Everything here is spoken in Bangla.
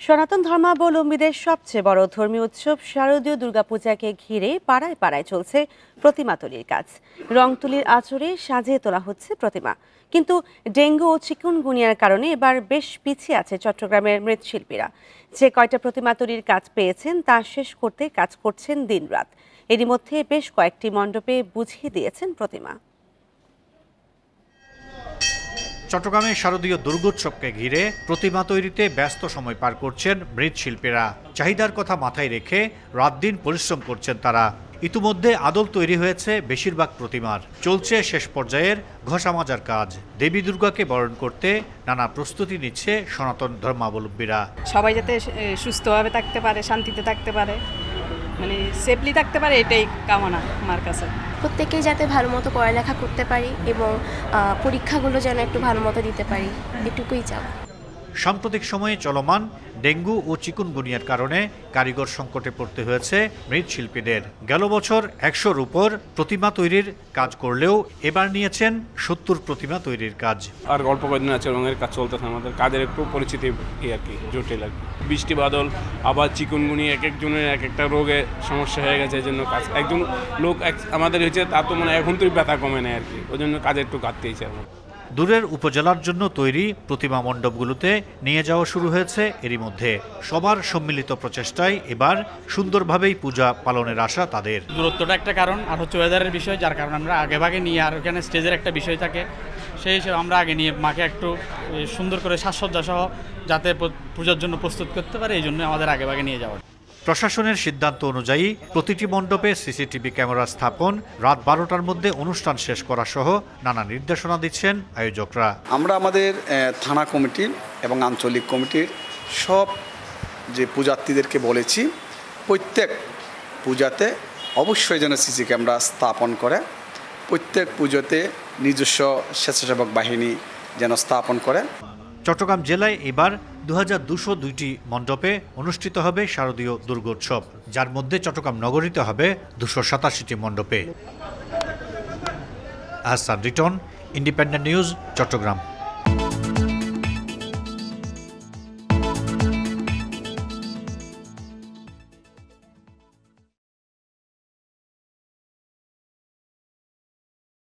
সনাতন ধর্মাবলম্বীদের সবচেয়ে বড় ধর্মীয় উৎসব শারদীয় দুর্গাপূজাকে ঘিরে পাড়ায় পাড়ায় চলছে প্রতিমা তৈরির কাজ। রং তুলির আঁচড়ে সাজিয়ে তোলা হচ্ছে প্রতিমা। কিন্তু ডেঙ্গু ও চিকুনগুনিয়ার কারণে এবার বেশ পিছিয়ে আছে চট্টগ্রামের মৃৎশিল্পীরা। যে কয়টা প্রতিমা তৈরির কাজ পেয়েছেন তা শেষ করতে কাজ করছেন দিনরাত। এরই মধ্যে বেশ কয়েকটি মণ্ডপে বুঝিয়ে দিয়েছেন প্রতিমা। চট্টগ্রামে শারদীয় দুর্গোৎসবকে ঘিরে প্রতিমা তৈরিতে ব্যস্ত সময় পার করছেন মৃৎশিল্পীরা। চাহিদার কথা মাথায় রেখে রাত দিন পরিশ্রম করছেন তারা। ইতিমধ্যে আদল তৈরি হয়েছে বেশিরভাগ প্রতিমার। চলছে শেষ পর্যায়ের ঘষা মাজার কাজ। দেবী দুর্গাকে বরণ করতে নানা প্রস্তুতি নিচ্ছে সনাতন ধর্মাবলম্বীরা। সবাই যাতে সুস্থভাবে থাকতে পারে, শান্তিতে থাকতে পারে, মানে সেফলি থাকতে পারে, এটাই কামনা আমার কাছে। প্রত্যেকেই যাতে ভালো মতো পড়ালেখা করতে পারি এবং পরীক্ষাগুলো যেন একটু ভালো মতো দিতে পারি, এটুকুই চাও। সাম্প্রতিক সময়ে চলমান ডেঙ্গু ও চিকুনগুনিয়ার কারণে কারিগর সংকটে পড়তে হয়েছে মৃৎশিল্পীদের। গেল বছর 100-র উপর প্রতিমা তৈরির কাজ করলেও এবার নিয়েছেন 70 প্রতিমা তৈরির কাজ। আর অল্প কয়েকদিন আছে রঙের কাজ চলতেছে। আমাদের কাজের একটু পরিচিতি আর কি জটিল আর কি। বৃষ্টি বাদল, আবার চিকুনগুনিয়া, এক একজনের এক একটা রোগে সমস্যা হয়ে গেছে। এই জন্য কাজ একজন লোক আমাদের হয়েছে, তার তো মানে এখন তো ব্যথা কমে নেয় আর কি। ওই জন্য কাজে একটু ঘাটতি হয়েছে আমার। দূরের উপজেলার জন্য তৈরি প্রতিমা মণ্ডপগুলোতে নিয়ে যাওয়া শুরু হয়েছে এরই মধ্যে। সবার সম্মিলিত প্রচেষ্টায় এবার সুন্দরভাবেই পূজা পালনের আশা তাদের। দূরত্বটা একটা কারণ, আর হচ্ছে ওয়েদারের বিষয়, যার কারণে আমরা আগে ভাগে নিয়ে, আর ওখানে স্টেজের একটা বিষয় থাকে, সেই হিসেবে আমরা আগে নিয়ে মাকে একটু সুন্দর করে সাজসজ্জা সহ যাতে পূজার জন্য প্রস্তুত করতে পারে, এই জন্য আমাদের আগে ভাগে নিয়ে যাওয়া। প্রশাসনের সিদ্ধান্ত অনুযায়ী প্রতিটি মণ্ডপে সিসিটিভি ক্যামেরা স্থাপন, রাত 12টার মধ্যে অনুষ্ঠান শেষ করা সহ নানা নির্দেশনা দিচ্ছেন আয়োজকরা। আমরা আমাদের থানা কমিটি এবং আঞ্চলিক কমিটির সব যে পূজার্থীদেরকে বলেছি, প্রত্যেক পূজাতে অবশ্যই যেন সিসি ক্যামেরা স্থাপন করে, প্রত্যেক পুজোতে নিজস্ব স্বেচ্ছাসেবক বাহিনী যেন স্থাপন করে। চট্টগ্রাম জেলায় এবার 2202টি মণ্ডপে অনুষ্ঠিত হবে শারদীয় দুর্গোৎসব, যার মধ্যে চট্টগ্রাম নগরীতে হবে 287টি মণ্ডপে। Ahsan Riton, independent news, Chittagong.